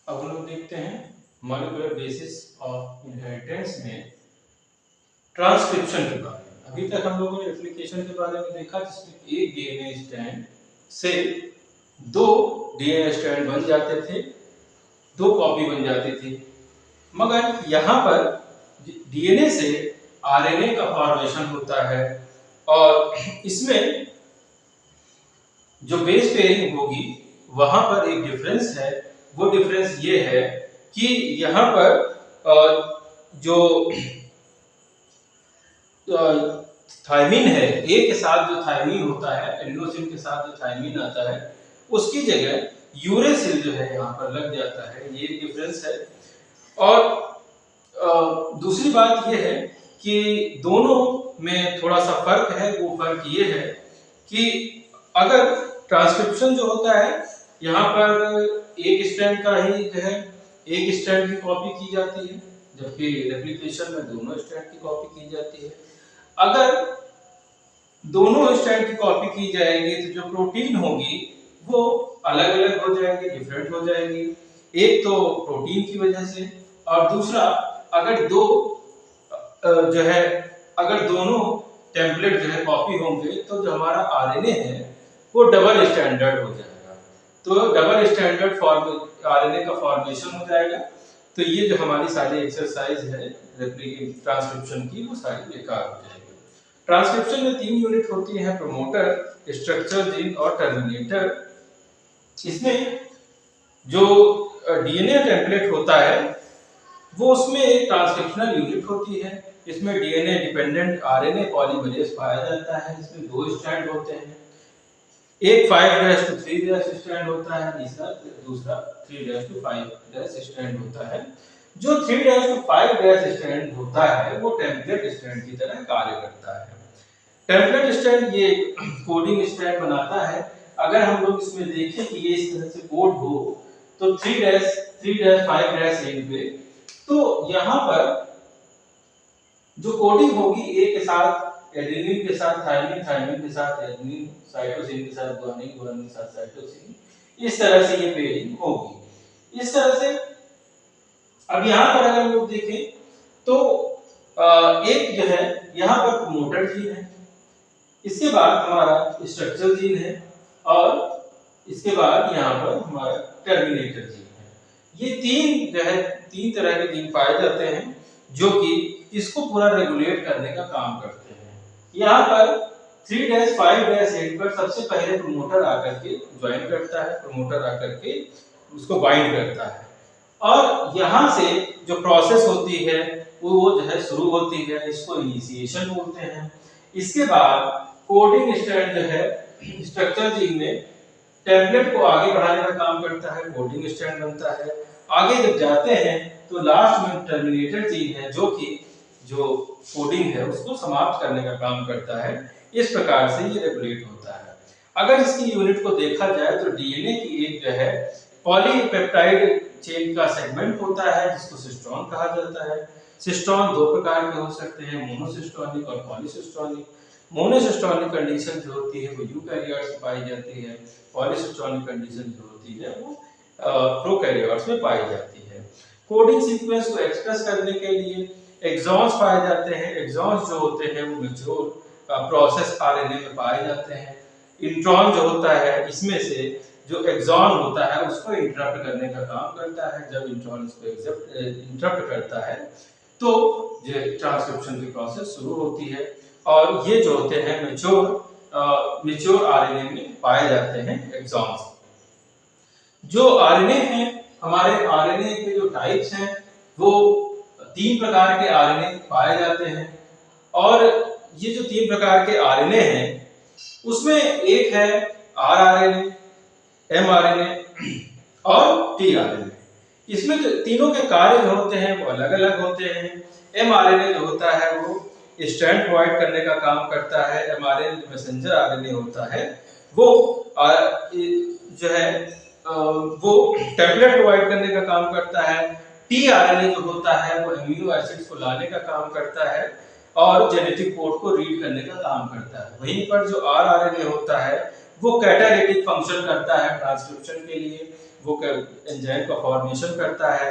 अब हम लोग देखते हैं मॉलिक्यूलर बेसिस ऑफ इनहेरिटेंस में ट्रांसक्रिप्शन के बारे में। अभी तक हम लोगों ने रेप्लिकेशन के बारे में देखा जिसमें एक डीएनए स्ट्रैंड से दो डीएनए स्ट्रैंड बन जाते थे, दो कॉपी बन जाती थी। मगर यहाँ पर डीएनए से आरएनए का फॉर्मेशन होता है और इसमें जो बेस पेयरिंग होगी वहां पर एक डिफरेंस है। वो डिफरेंस ये है कि यहाँ पर जो थायमीन है, ए के साथ जो थायमीन होता है, एडिनोसिन के साथ जो थायमीन आता है, उसकी जगह यूरेसिल जो है यहाँ पर लग जाता है। ये डिफरेंस है। और दूसरी बात ये है कि दोनों में थोड़ा सा फर्क है। वो फर्क ये है कि अगर ट्रांसक्रिप्शन जो होता है यहाँ पर एक स्ट्रैंड का ही जो है एक स्ट्रैंड की कॉपी की जाती है, जबकि रेप्लिकेशन में दोनों स्ट्रैंड की कॉपी की जाती है। अगर दोनों स्ट्रैंड की कॉपी की जाएगी तो जो प्रोटीन होगी वो अलग अलग हो जाएगी, डिफरेंट हो जाएगी। एक तो प्रोटीन की वजह से, और दूसरा अगर जो है अगर दोनों टेम्पलेट जो है कॉपी होंगे तो जो हमारा आरएनए है वो डबल स्टैंडर्ड हो जाएगा। तो डबल स्टैंडर्ड आरएनए का फॉर्मेशन हो जाएगा। तो ये जो हमारी सारी एक्सरसाइज है ट्रांसक्रिप्शन की वो सारी बेकार हो जाएगी। ट्रांसक्रिप्शन में 3 यूनिट होती हैं, प्रमोटर, स्ट्रक्चर जीन और टर्मिनेटर। इसमें जो डीएनए टेम्पलेट होता है वो उसमें एक ट्रांसक्रिप्शनल यूनिट होती है। इसमें डीएनए डिपेंडेंट आरएनए पॉलीमरेज पाया जाता है। इसमें 2 स्ट्रैंड होते हैं, एक 5' to 3' स्ट्रैंड होता है, दूसरा 3' to 5' स्ट्रैंड होता है। जो 3' to 5' स्ट्रैंड होता है वो टेम्पलेट स्ट्रैंड की तरह कार्य करता है। टेम्पलेट स्ट्रैंड ये कोडिंग स्ट्रैंड बनाता है। अगर हम लोग इसमें देखें कि ये इस तरह से कोड हो तो 3' 5' पे, तो यहाँ पर जो कोडिंग होगी ए के साथ एडेनिन के साथ थायमिन, थायमिन के साथ एडेनिन, साइटोसिन के साथ गुआनिन, गुआनिन के साथ साइटोसिन, इस तरह से ये पेयरिंग होगी। इस तरह से अब यहाँ पर अगर हम लोग देखें तो एक जो है यहाँ पर प्रमोटर जीन है, इसके बाद हमारा स्ट्रक्चर जीन है और इसके बाद यहाँ पर हमारा टर्मिनेटर जीन है। ये तीन जो है 3 तरह के जीन पाए जाते हैं जो कि इसको पूरा रेगुलेट करने का काम करते हैं। यहाँ पर 3' 5' पर सबसे पहले प्रमोटर आकर के ज्वाइन करता है, प्रमोटर आकर के उसको बाइंड करता है और यहाँ से जो प्रोसेस होती है वो जो है शुरू होती है, इसको इनिशिएशन बोलते हैं। इसके बाद कोडिंग स्ट्रैंड जो है स्ट्रक्चर जीन में टेम्पलेट को आगे बढ़ाने का काम करता है, कोडिंग स्ट्रैंड बनता है। आगे जब जाते हैं तो लास्ट में टर्मिनेटर जीन है जो कि जो कोडिंग है उसको समाप्त करने का काम करता है। इस प्रकार से ये रेगुलेट होता है। अगर इसकी यूनिट को देखा जाए तो डीएनए की एक जो है पॉलीपेप्टाइड चेन का सेगमेंट होता है जिसको सिस्टोन कहा जाता है। सिस्टोन 2 प्रकार के हो सकते हैं, मोनोसिस्टोनिक और पॉलीसिस्टोनिक। मोनोसिस्टोनिक कंडीशन जो होती है वो यूकैरियोट्स में पाई जाती है, पॉलीसिस्टोनिक कंडीशन जो होती है वो प्रोकैरियोट्स में पाई जाती है। कोडिंग सीक्वेंस को एक्सप्रेस करने के लिए एक्सॉन्स पाए जाते हैं। एक्सॉन्स जो होते हैं वो मैच्योर प्रोसेस आरएनए में पाए जाते हैं। इंट्रॉन जो होता है इसमें से जो एक्सॉन होता है उसको इंटरप्ट करने का काम करता है। जब इंट्रॉन इसको इंटरप्ट करता है तो ये ट्रांसक्रिप्शन की प्रोसेस शुरू होती है और ये जो होते हैं मैच्योर आरएनए में पाए जाते हैं एक्सॉन्स। जो आरएनए हैं, हमारे आरएनए के जो टाइप्स हैं वो 3 प्रकार के आरएनए पाए जाते हैं और ये जो 3 प्रकार के आरएनए हैं उसमें एक है आरआरएनए, एमआरएनए और टीआरएनए। इसमें जो तीनों के कार्य जो होते हैं वो अलग अलग होते हैं। एमआरएनए जो होता है वो स्ट्रैंड प्रोवाइड करने का काम करता है। एमआरएनए जो मैसेंजर आरएनए होता है वो जो है वो टेम्पलेट प्रोवाइड करने का काम करता है। टीआरएनए जो होता है वो एमिनो एसिड्स को लाने का काम करता है और जेनेटिक कोड को रीड करने का काम करता है। वहीं पर जो आरआरएनए होता है वो कैटालिटिक फंक्शन करता है ट्रांसक्रिप्शन के लिए वो एंजाइम का फॉर्मेशन करता है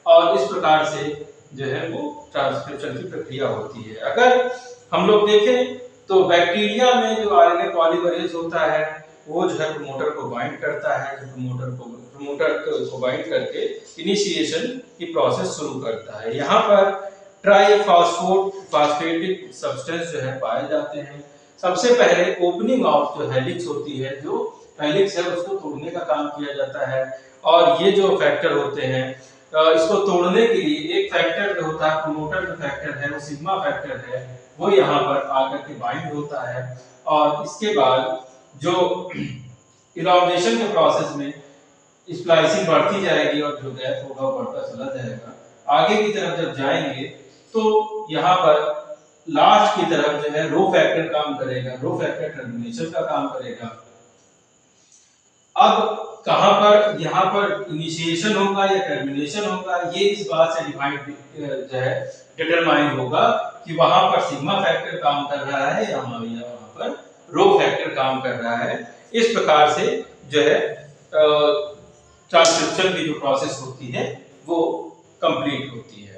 और इस प्रकार से जो है वो ट्रांसक्रिप्शन की प्रक्रिया होती है। अगर हम लोग देखें तो बैक्टीरिया में जो आरएनए पॉलीमरेज होता है वो जो है प्रमोटर को बाइंड करता है, जो प्रमोटर को बाइंड करके इनिशिएशन की प्रोसेस शुरू करता है। यहाँ पर ट्राइफॉस्फेटिक सब्सटेंस जो है पाए जाते हैं। सबसे पहले ओपनिंग ऑफ जो हेलिक्स होती है, जो हेलिक्स है उसको तोड़ने का काम किया जाता है और ये जो फैक्टर होते हैं इसको तोड़ने के लिए एक फैक्टर जो होता है, प्रमोटर जो फैक्टर है वो सिग्मा फैक्टर है, वो यहाँ पर आकर के बाइंड होता है और इसके बाद जो इलॉन्गेशन के प्रोसेस में स्प्लाइसिंग बढ़ती जाएगी और जो गैप होगा वो बढ़ता चला जाएगा। आगे की तरफ जब जाएंगे तो यहाँ पर लास्ट की तरफ जो है रो फैक्टर काम करेगा, रो फैक्टर टर्मिनेशन का काम करेगा। अब कहां पर यहाँ पर इनिशिएशन होगा या टर्मिनेशन होगा, ये इस बात से डिफाइन जो है डिटरमाइन होगा कि वहां पर सिग्मा फैक्टर काम कर रहा है या वहां पर रो फैक्टर काम कर रहा है। इस प्रकार से जो है ट्रांसक्रिप्शन की जो प्रोसेस होती है वो कंप्लीट होती है।